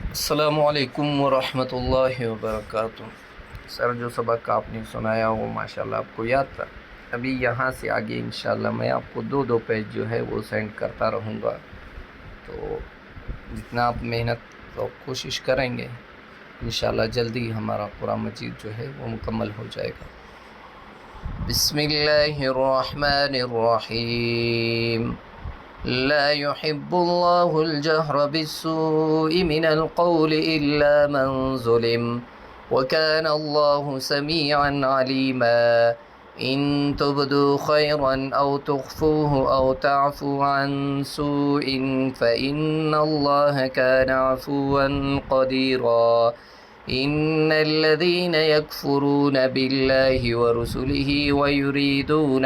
अस्सलामुअलैकुम वरहमतुल्लाहि वबरकातुह। सर, जो सबक आपने सुनाया वो माशाल्लाह आपको याद था। अभी यहाँ से आगे इंशाल्लाह मैं आपको दो दो पेज जो है वो सेंड करता रहूँगा। तो जितना आप मेहनत और कोशिश करेंगे इंशाल्लाह जल्दी हमारा कुरान मजीद जो है वो मुकम्मल हो जाएगा। बिस्मिल्लाहिर्रहमानिर्रहीम। لا يحب الله الجهر بالسوء من القول إلا من ظلم وكان الله سميعا عليما. إن تبدوا خيرا أو تخفوه أو تعفوا عن سوء فإن الله كان عفوا قديرا. إن الذين يكفرون بالله ورسله ويريدون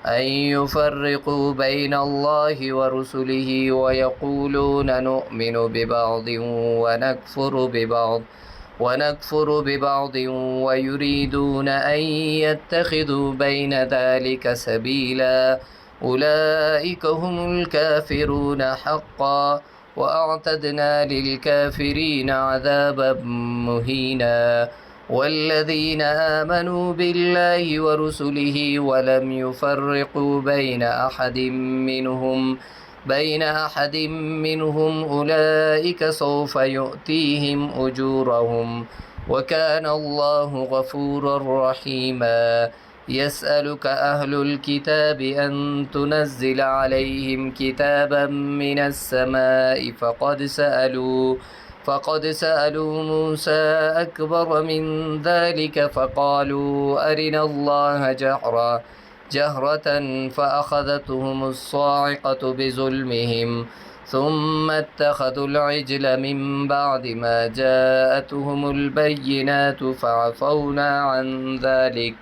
أن يفرقوا بين الله ورسله ويقولون نؤمن ببعض ونكفر ببعض ويريدون أن يتخذوا بين ذلك سبيلا. أولئك هم الكافرون حقا وأعتدنا للكافرين عذابا مهينا. والذين آمنوا بالله ورسله ولم يفرقوا بين أحد منهم أولئك سوف يؤتيهم أجورهم وكان الله غفورا رحيما. يسألك أهل الكتاب أن تنزل عليهم كتابا من السماء فقد سألوا موسى أكبر من ذلك فقالوا أرنا الله جهرة فأخذتهم الصاعقة بظلمهم ثم اتخذوا العجل من بعد ما جاءتهم البينات فعفونا عن ذلك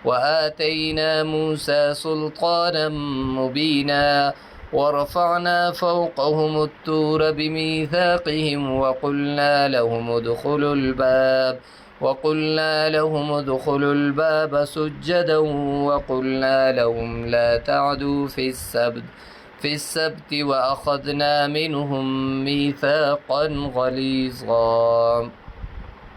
وآتينا موسى سلطانا مبينا. ورفعنا فوقهم الطور بميثاقهم وقلنا لهم ادخلوا الباب سجدا وقلنا لهم لا تعدوا في السبت وأخذنا منهم ميثاقا غليظا.